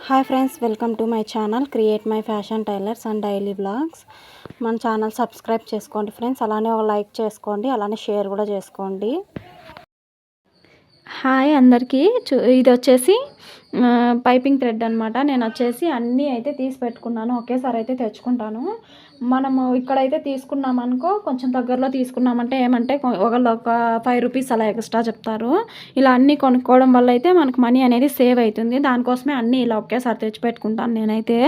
Hi friends, welcome to my channel create my fashion tailors and daily blogs. మన channel subscribe చేసుకోండి friends. అలానే ఒక like చేసుకోండి, అలానే షేర్ కూడా చేసుకోండి. హాయ్ అందరికీ. ఇది వచ్చేసి పైపింగ్ థ్రెడ్ అనమాట. నేను వచ్చేసి అన్నీ అయితే తీసి పెట్టుకున్నాను, ఒకేసారి అయితే తెచ్చుకుంటాను. మనము ఇక్కడైతే తీసుకున్నామనుకో, కొంచెం దగ్గరలో తీసుకున్నామంటే ఏమంటే ఒకళ్ళు ఒక 5 రూపీస్ అలా ఎక్స్ట్రా చెప్తారు. ఇలా అన్నీ కొనుక్కోవడం వల్ల అయితే మనకు మనీ అనేది సేవ్ అవుతుంది. దానికోసమే అన్నీ ఇలా ఒకేసారి తెచ్చి పెట్టుకుంటాను. నేనైతే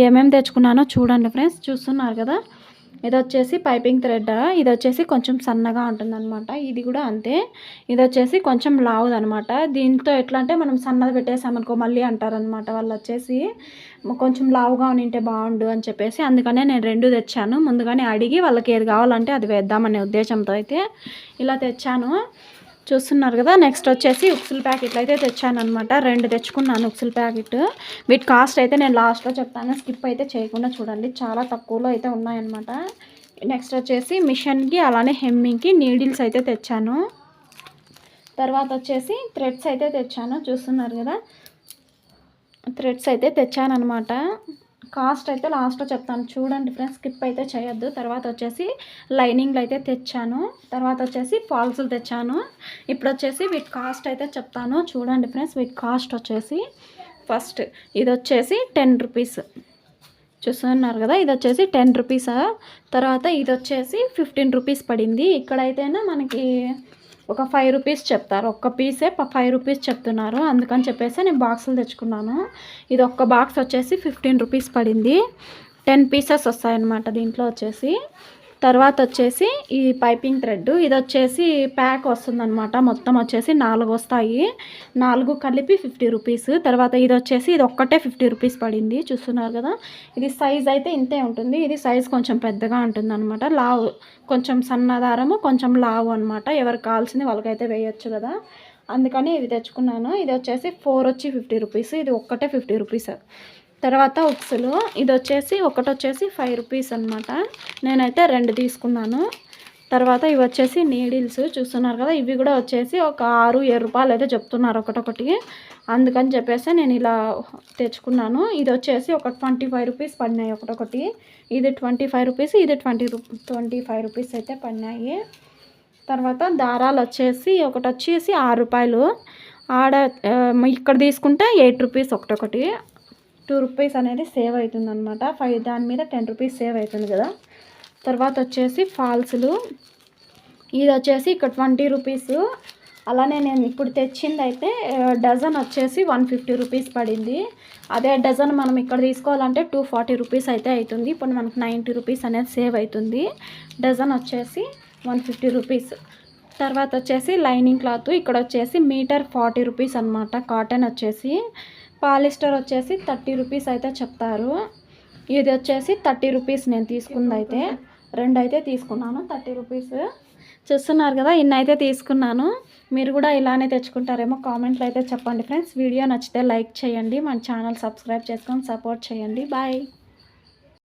ఏమేమి తెచ్చుకున్నానో చూడండి ఫ్రెండ్స్. చూస్తున్నారు కదా, ఇది వచ్చేసి పైపింగ్ థ్రెడ్. ఇది వచ్చేసి కొంచెం సన్నగా ఉంటుందన్నమాట. ఇది కూడా అంతే. ఇది వచ్చేసి కొంచెం లావుదనమాట. దీంతో ఎట్లా అంటే మనం సన్నది పెట్టేసామనుకో మళ్ళీ అంటారనమాట వాళ్ళు వచ్చేసి కొంచెం లావుగా ఉంటే బాగుండు అని చెప్పేసి. అందుకనే నేను 2 తెచ్చాను. ముందుగానే అడిగి వాళ్ళకి ఏది కావాలంటే అది వేద్దామనే ఉద్దేశంతో అయితే ఇలా తెచ్చాను. చూస్తున్నారు కదా. నెక్స్ట్ వచ్చేసి ఉక్సుల ప్యాకెట్లు అయితే తెచ్చాను అనమాట. 2 తెచ్చుకున్నాను ఉక్సుల ప్యాకెట్. వీటి కాస్ట్ అయితే నేను లాస్ట్లో చెప్తాను, స్కిప్ అయితే చేయకుండా చూడండి. చాలా తక్కువలో అయితే ఉన్నాయన్నమాట. నెక్స్ట్ వచ్చేసి మిషన్కి అలానే హెమ్మింగ్కి నీడిల్స్ అయితే తెచ్చాను. తర్వాత వచ్చేసి థ్రెడ్స్ అయితే తెచ్చాను. చూస్తున్నారు కదా, థ్రెడ్స్ అయితే తెచ్చాను అనమాట. కాస్ట్ అయితే లాస్ట్లో చెప్తాను చూడండి ఫ్రెండ్స్, స్కిప్ అయితే చేయొద్దు. తర్వాత వచ్చేసి లైనింగ్లు అయితే తెచ్చాను. తర్వాత వచ్చేసి ఫాల్స్లు తెచ్చాను. ఇప్పుడు వచ్చేసి వీటి కాస్ట్ అయితే చెప్తాను చూడండి ఫ్రెండ్స్. వీటి కాస్ట్ వచ్చేసి ఫస్ట్ ఇది వచ్చేసి 10 రూపీస్. చూస్తున్నారు కదా, ఇది వచ్చేసి 10 రూపీస్. తర్వాత ఇది వచ్చేసి 15 రూపీస్ పడింది. ఇక్కడైతేనే మనకి ఒక 5 రూపీస్ చెప్తారు. ఒక్క పీసే 5 రూపీస్ చెప్తున్నారు. అందుకని చెప్పేసి నేను బాక్సులు తెచ్చుకున్నాను. ఇది ఒక్క బాక్స్ వచ్చేసి 15 రూపీస్ పడింది. 10 పీసెస్ వస్తాయన్నమాట దీంట్లో వచ్చేసి. తర్వాత వచ్చేసి ఈ పైపింగ్ థ్రెడ్, ఇది వచ్చేసి ప్యాక్ వస్తుందన్నమాట. మొత్తం వచ్చేసి 4 వస్తాయి. 4 కలిపి 50 రూపీస్. తర్వాత ఇది వచ్చేసి ఇది ఒక్కటే 50 రూపీస్ పడింది. చూస్తున్నారు కదా, ఇది సైజ్ అయితే ఇంతే ఉంటుంది. ఇది సైజ్ కొంచెం పెద్దగా ఉంటుంది అనమాట. లావు, కొంచెం సన్నదారము, కొంచెం లావు అనమాట. ఎవరికి కావాల్సింది వాళ్ళకైతే వేయచ్చు కదా, అందుకని ఇవి తెచ్చుకున్నాను. ఇది వచ్చేసి 4 వచ్చి 50 రూపీస్. ఇది ఒక్కటే 50 రూపీస్. తర్వాత ఉక్సులు, ఇది వచ్చేసి ఒకటి వచ్చేసి 5 రూపీస్ అనమాట. నేనైతే 2 తీసుకున్నాను. తర్వాత ఇవి వచ్చేసి నీడిల్స్. చూస్తున్నారు కదా, ఇవి కూడా వచ్చేసి ఒక 6-7 రూపాయలు అయితే చెప్తున్నారు ఒకటొకటి. అందుకని చెప్పేసి నేను ఇలా తెచ్చుకున్నాను. ఇది వచ్చేసి ఒక 25 రూపీస్ పడినాయి ఒకటొకటి. ఇది 25 రూపీస్, ఇది 25 రూపీస్ అయితే పడినాయి. తర్వాత దారాలు వచ్చేసి ఒకటి వచ్చేసి 6 రూపాయలు. ఇక్కడ తీసుకుంటే 8 రూపీస్ ఒకటొకటి. 2 రూపీస్ అనేది సేవ్ అవుతుంది అనమాట. 5 దాని మీద 10 రూపీస్ సేవ్ అవుతుంది కదా. తర్వాత వచ్చేసి ఫాల్స్లు, ఇది వచ్చేసి ఇక్కడ 20 రూపీస్. అలానే నేను ఇప్పుడు తెచ్చింది అయితే డజన్ వచ్చేసి 150 రూపీస్ పడింది. అదే డజన్ మనం ఇక్కడ తీసుకోవాలంటే 240 రూపీస్ అయితే అవుతుంది. ఇప్పుడు మనకు 90 రూపీస్ అనేది సేవ్ అవుతుంది. డజన్ వచ్చేసి 150 రూపీస్. తర్వాత వచ్చేసి లైనింగ్ క్లాత్, ఇక్కడ వచ్చేసి మీటర్ 40 రూపీస్ అనమాట. కాటన్ వచ్చేసి, పాలిస్టర్ వచ్చేసి 30 రూపీస్ అయితే చెప్తారు. ఇది వచ్చేసి 30 రూపీస్. నేను తీసుకుంది అయితే 2 అయితే తీసుకున్నాను, 30 రూపీస్. చూస్తున్నారు కదా, ఇన్ని అయితే తీసుకున్నాను. మీరు కూడా ఇలానే తెచ్చుకుంటారేమో కామెంట్లో అయితే చెప్పండి ఫ్రెండ్స్. వీడియో నచ్చితే లైక్ చేయండి, మన ఛానల్ సబ్స్క్రైబ్ చేసుకొని సపోర్ట్ చేయండి. బాయ్.